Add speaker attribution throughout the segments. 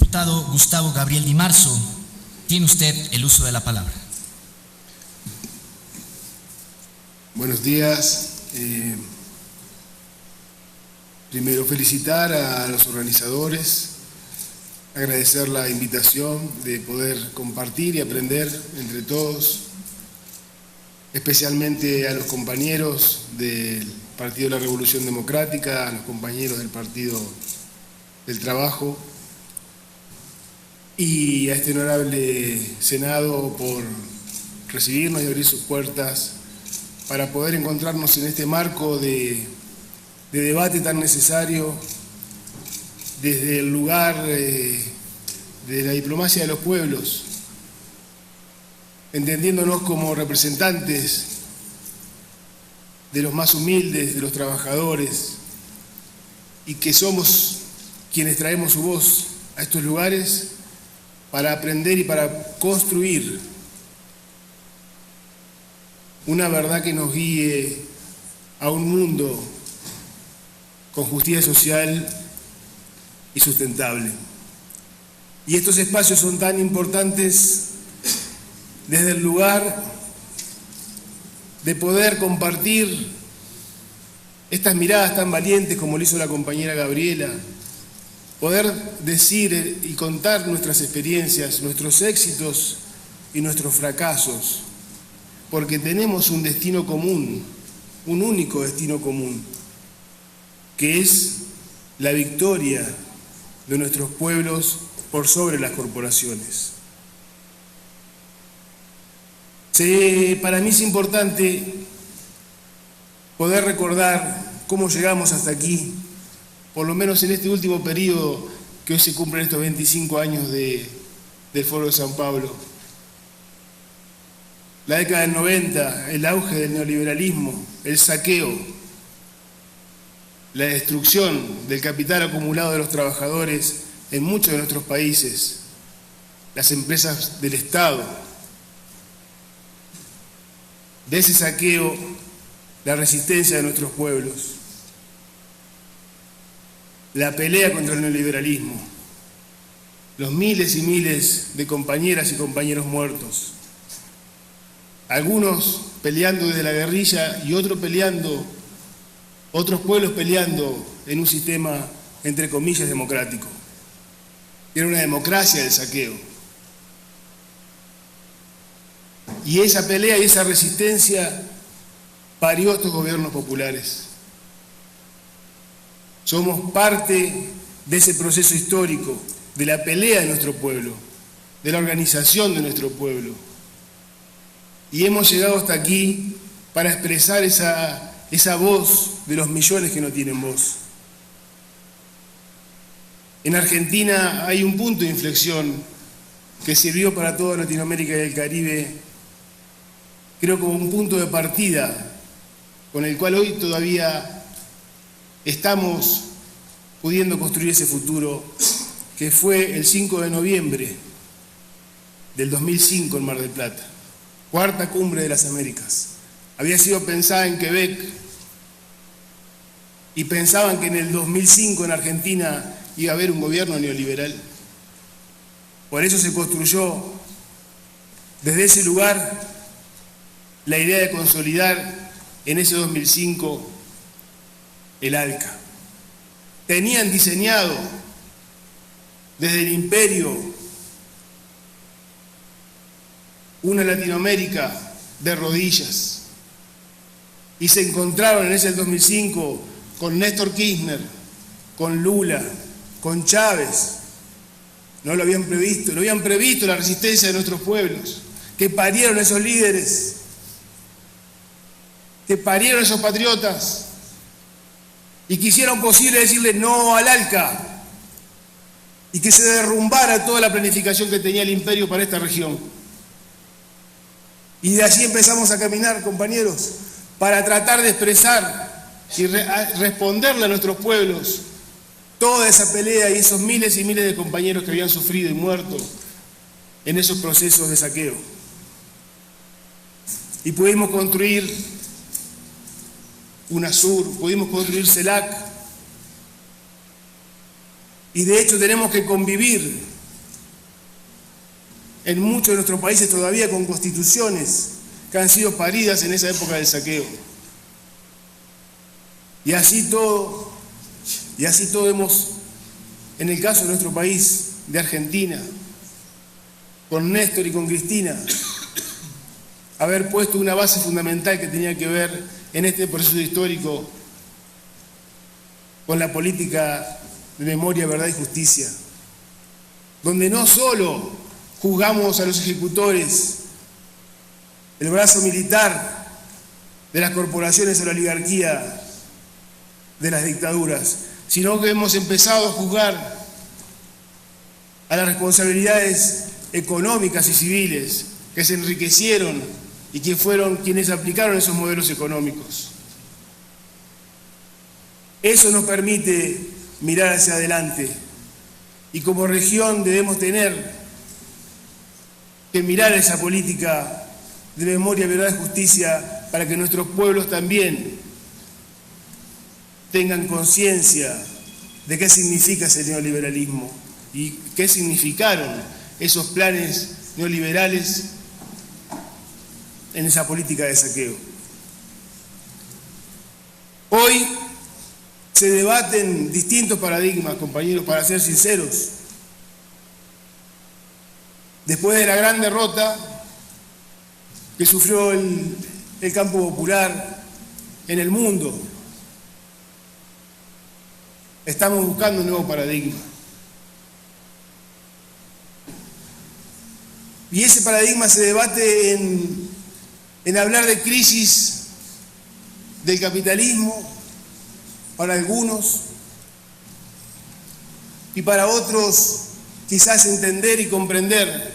Speaker 1: Diputado Gustavo Gabriel Di Marzo, tiene usted el uso de la palabra.
Speaker 2: Buenos días. Primero felicitar a los organizadores, agradecer la invitación de poder compartir y aprender entre todos, especialmente a los compañeros del Partido de la Revolución Democrática, a los compañeros del Partido del Trabajo y a este honorable Senado por recibirnos y abrir sus puertas para poder encontrarnos en este marco de debate tan necesario desde el lugar de la diplomacia de los pueblos, entendiéndonos como representantes de los más humildes, de los trabajadores, y que somos quienes traemos su voz a estos lugares para aprender y para construir una verdad que nos guíe a un mundo con justicia social y sustentable. Y estos espacios son tan importantes desde el lugar de poder compartir estas miradas tan valientes como lo hizo la compañera Gabriela, poder decir y contar nuestras experiencias, nuestros éxitos y nuestros fracasos, porque tenemos un destino común, un único destino común, que es la victoria de nuestros pueblos por sobre las corporaciones. Para mí es importante poder recordar cómo llegamos hasta aquí, por lo menos en este último periodo que hoy se cumplen estos 25 años del Foro de San Pablo. La década del 90, el auge del neoliberalismo, el saqueo, la destrucción del capital acumulado de los trabajadores en muchos de nuestros países, las empresas del Estado. De ese saqueo, la resistencia de nuestros pueblos, la pelea contra el neoliberalismo, los miles y miles de compañeras y compañeros muertos, algunos peleando desde la guerrilla y otros pueblos peleando en un sistema, entre comillas, democrático. Era una democracia del saqueo. Y esa pelea y esa resistencia parió estos gobiernos populares. Somos parte de ese proceso histórico, de la pelea de nuestro pueblo, de la organización de nuestro pueblo. Y hemos llegado hasta aquí para expresar esa voz de los millones que no tienen voz. En Argentina hay un punto de inflexión que sirvió para toda Latinoamérica y el Caribe, creo como un punto de partida, con el cual hoy todavía estamos pudiendo construir ese futuro, que fue el 5 de noviembre del 2005 en Mar del Plata, cuarta cumbre de las Américas. Había sido pensada en Quebec y pensaban que en el 2005 en Argentina iba a haber un gobierno neoliberal. Por eso se construyó desde ese lugar la idea de consolidar en ese 2005 el ALCA. Tenían diseñado desde el imperio una Latinoamérica de rodillas y se encontraron en ese 2005 con Néstor Kirchner, con Lula, con Chávez. No lo habían previsto la resistencia de nuestros pueblos, que parieron esos líderes, que parieron esos patriotas y que hicieron posible decirle no al ALCA y que se derrumbara toda la planificación que tenía el imperio para esta región. Y de allí empezamos a caminar, compañeros, para tratar de expresar y responderle a nuestros pueblos toda esa pelea y esos miles y miles de compañeros que habían sufrido y muerto en esos procesos de saqueo. Y pudimos construir UNASUR, pudimos construir CELAC, y de hecho tenemos que convivir en muchos de nuestros países todavía con constituciones que han sido paridas en esa época del saqueo. Y así todo hemos, en el caso de nuestro país, de Argentina, con Néstor y con Cristina, haber puesto una base fundamental que tenía que ver en este proceso histórico con la política de memoria, verdad y justicia, donde no solo juzgamos a los ejecutores, el brazo militar de las corporaciones o la oligarquía de las dictaduras, sino que hemos empezado a juzgar a las responsabilidades económicas y civiles que se enriquecieron y que fueron quienes aplicaron esos modelos económicos. Eso nos permite mirar hacia adelante y como región debemos tener que mirar esa política de memoria, verdad y justicia para que nuestros pueblos también tengan conciencia de qué significa ese neoliberalismo y qué significaron esos planes neoliberales en esa política de saqueo. Hoy se debaten distintos paradigmas, compañeros, para ser sinceros. Después de la gran derrota que sufrió el campo popular en el mundo, estamos buscando un nuevo paradigma. Y ese paradigma se debate en hablar de crisis del capitalismo para algunos y para otros quizás entender y comprender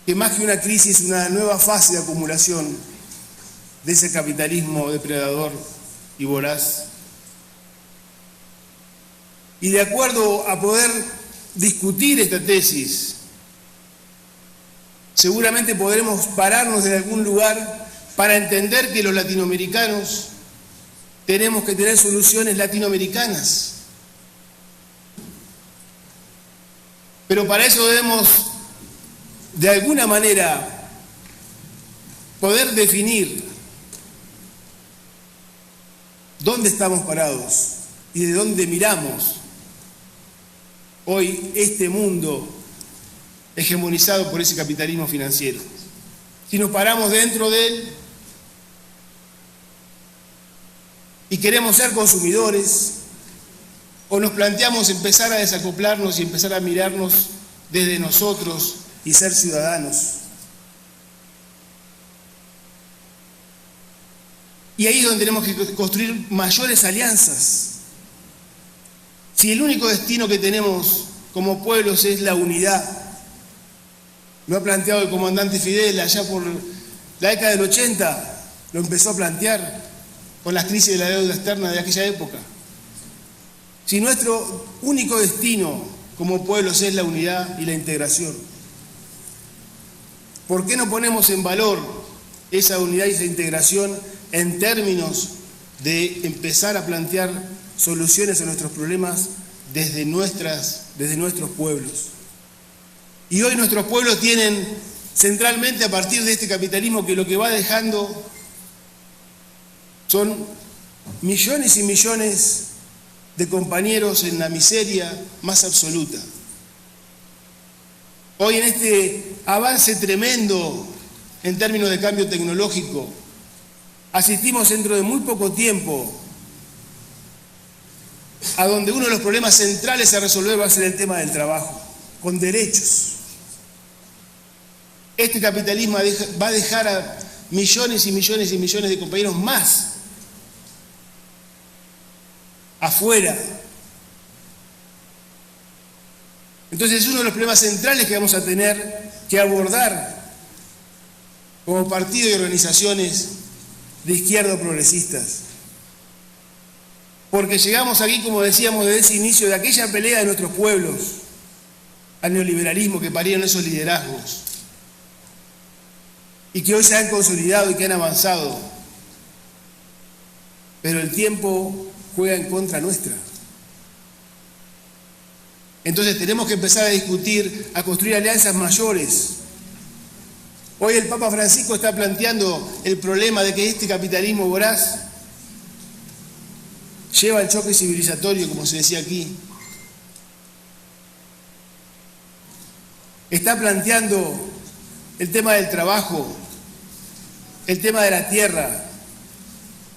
Speaker 2: que más que una crisis, una nueva fase de acumulación de ese capitalismo depredador y voraz. Y de acuerdo a poder discutir esta tesis, seguramente podremos pararnos en algún lugar para entender que los latinoamericanos tenemos que tener soluciones latinoamericanas. Pero para eso debemos, de alguna manera, poder definir dónde estamos parados y de dónde miramos hoy este mundo hegemonizado por ese capitalismo financiero. Si nos paramos dentro de él y queremos ser consumidores, o nos planteamos empezar a desacoplarnos y empezar a mirarnos desde nosotros y ser ciudadanos. Y ahí es donde tenemos que construir mayores alianzas. Si el único destino que tenemos como pueblos es la unidad, lo ha planteado el comandante Fidel allá por la década del 80, lo empezó a plantear con las crisis de la deuda externa de aquella época. Si nuestro único destino como pueblos es la unidad y la integración, ¿por qué no ponemos en valor esa unidad y esa integración en términos de empezar a plantear soluciones a nuestros problemas desde nuestros pueblos? Y hoy nuestros pueblos tienen centralmente, a partir de este capitalismo que lo que va dejando son millones y millones de compañeros en la miseria más absoluta. Hoy en este avance tremendo en términos de cambio tecnológico, asistimos dentro de muy poco tiempo a donde uno de los problemas centrales a resolver va a ser el tema del trabajo, con derechos. Este capitalismo va a dejar a millones y millones y millones de compañeros más afuera. Entonces es uno de los problemas centrales que vamos a tener que abordar como partido y organizaciones de izquierda o progresistas. Porque llegamos aquí, como decíamos, desde ese inicio de aquella pelea de nuestros pueblos al neoliberalismo que parieron esos liderazgos y que hoy se han consolidado y que han avanzado. Pero el tiempo juega en contra nuestra. Entonces tenemos que empezar a discutir, a construir alianzas mayores. Hoy el Papa Francisco está planteando el problema de que este capitalismo voraz lleva al choque civilizatorio, como se decía aquí. Está planteando el tema del trabajo, el tema de la tierra,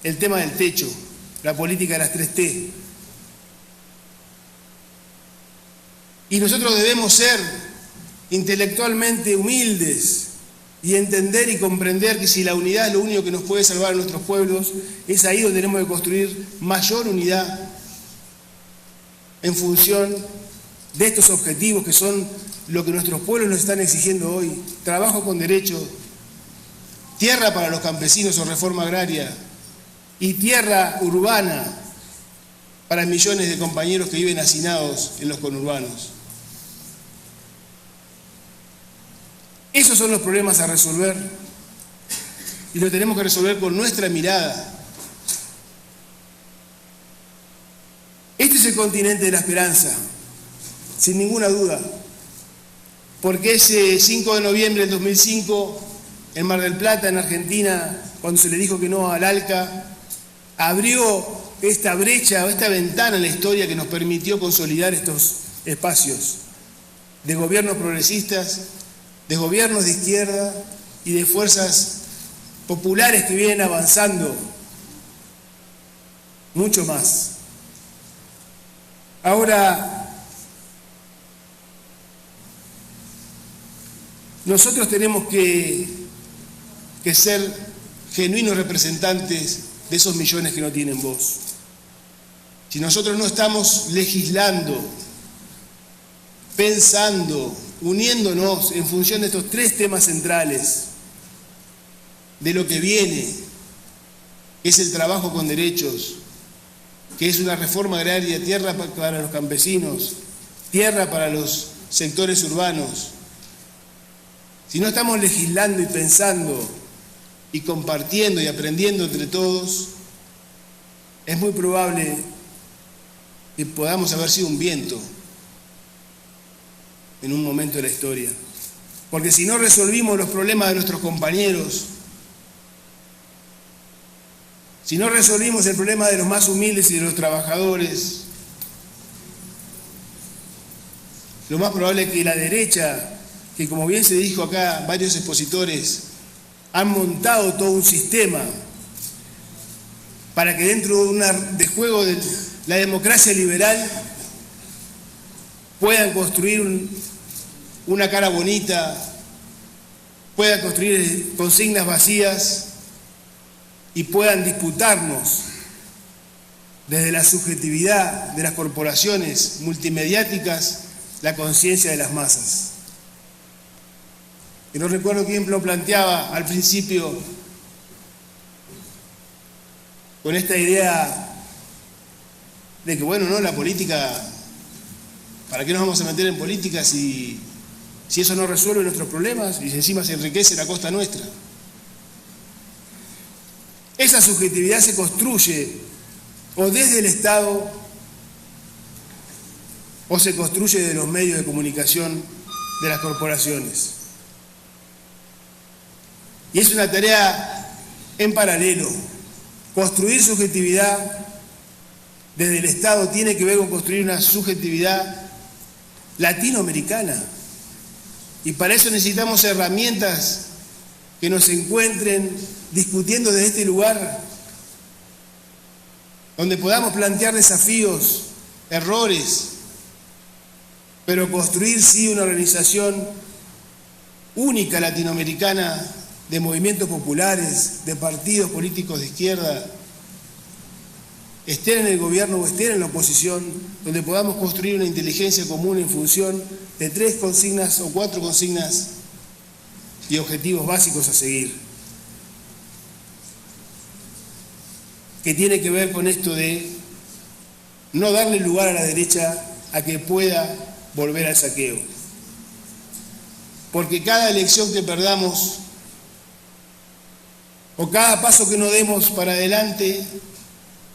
Speaker 2: el tema del techo, la política de las 3T. Y nosotros debemos ser intelectualmente humildes y entender y comprender que si la unidad es lo único que nos puede salvar a nuestros pueblos, es ahí donde tenemos que construir mayor unidad en función de estos objetivos que son lo que nuestros pueblos nos están exigiendo hoy: trabajo con derecho, tierra para los campesinos o reforma agraria, y tierra urbana para millones de compañeros que viven hacinados en los conurbanos. Esos son los problemas a resolver y lo tenemos que resolver con nuestra mirada. Este es el continente de la esperanza, sin ninguna duda, porque ese 5 de noviembre del 2005, en Mar del Plata, en Argentina, cuando se le dijo que no al ALCA, abrió esta brecha o esta ventana en la historia que nos permitió consolidar estos espacios de gobiernos progresistas, de gobiernos de izquierda y de fuerzas populares que vienen avanzando mucho más. Ahora, nosotros tenemos que ser genuinos representantes de esos millones que no tienen voz. Si nosotros no estamos legislando, pensando, uniéndonos en función de estos 3 temas centrales de lo que viene, que es el trabajo con derechos, que es una reforma agraria, tierra para los campesinos, tierra para los sectores urbanos, si no estamos legislando y pensando y compartiendo y aprendiendo entre todos, es muy probable que podamos haber sido un viento en un momento de la historia. Porque si no resolvimos los problemas de nuestros compañeros, si no resolvimos el problema de los más humildes y de los trabajadores, lo más probable es que la derecha, que como bien se dijo acá, varios expositores han montado todo un sistema para que dentro de juego de la democracia liberal puedan construir una cara bonita, puedan construir consignas vacías y puedan disputarnos desde la subjetividad de las corporaciones multimediáticas la conciencia de las masas. Y no recuerdo quién lo planteaba al principio con esta idea de que, bueno, no, la política, ¿para qué nos vamos a meter en política si eso no resuelve nuestros problemas y encima se enriquece la costa nuestra? Esa subjetividad se construye o desde el Estado o se construye desde los medios de comunicación de las corporaciones. Y es una tarea en paralelo. Construir subjetividad desde el Estado tiene que ver con construir una subjetividad latinoamericana. Y para eso necesitamos herramientas que nos encuentren discutiendo desde este lugar, donde podamos plantear desafíos, errores, pero construir sí una organización única latinoamericana de movimientos populares, de partidos políticos de izquierda, estén en el gobierno o estén en la oposición, donde podamos construir una inteligencia común en función de 3 consignas o 4 consignas y objetivos básicos a seguir, que tiene que ver con esto de no darle lugar a la derecha a que pueda volver al saqueo. Porque cada elección que perdamos o cada paso que no demos para adelante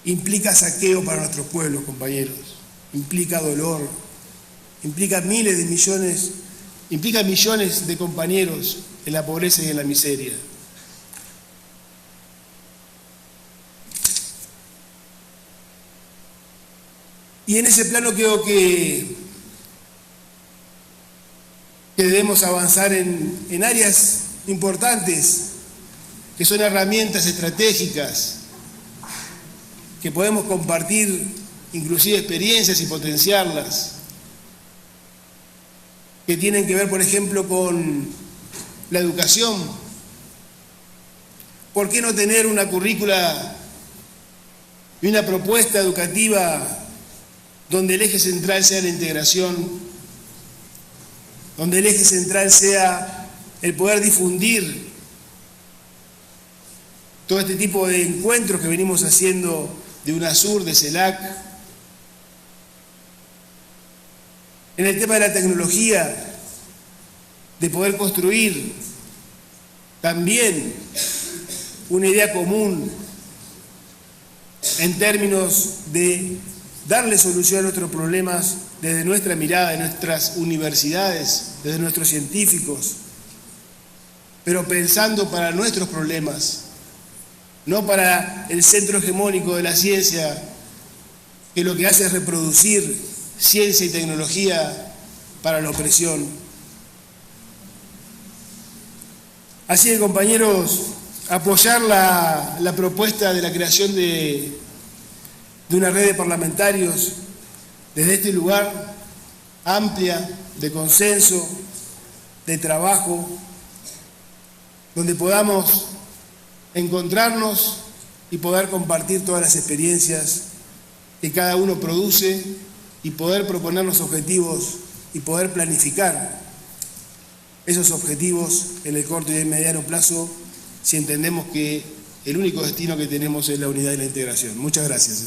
Speaker 2: implica saqueo para nuestros pueblos, compañeros. Implica dolor, implica millones de compañeros en la pobreza y en la miseria. Y en ese plano creo que debemos avanzar en áreas importantes, que son herramientas estratégicas, que podemos compartir inclusive experiencias y potenciarlas, que tienen que ver, por ejemplo, con la educación. ¿Por qué no tener una currícula y una propuesta educativa donde el eje central sea la integración, donde el eje central sea el poder difundir todo este tipo de encuentros que venimos haciendo de UNASUR, de CELAC? En el tema de la tecnología, de poder construir también una idea común en términos de darle solución a nuestros problemas desde nuestra mirada, de nuestras universidades, desde nuestros científicos, pero pensando para nuestros problemas, no para el centro hegemónico de la ciencia, que lo que hace es reproducir ciencia y tecnología para la opresión. Así que, compañeros, apoyar la propuesta de la creación de una red de parlamentarios desde este lugar amplia, de consenso, de trabajo, donde podamos encontrarnos y poder compartir todas las experiencias que cada uno produce y poder proponernos objetivos y poder planificar esos objetivos en el corto y el mediano plazo, si entendemos que el único destino que tenemos es la unidad y la integración. Muchas gracias.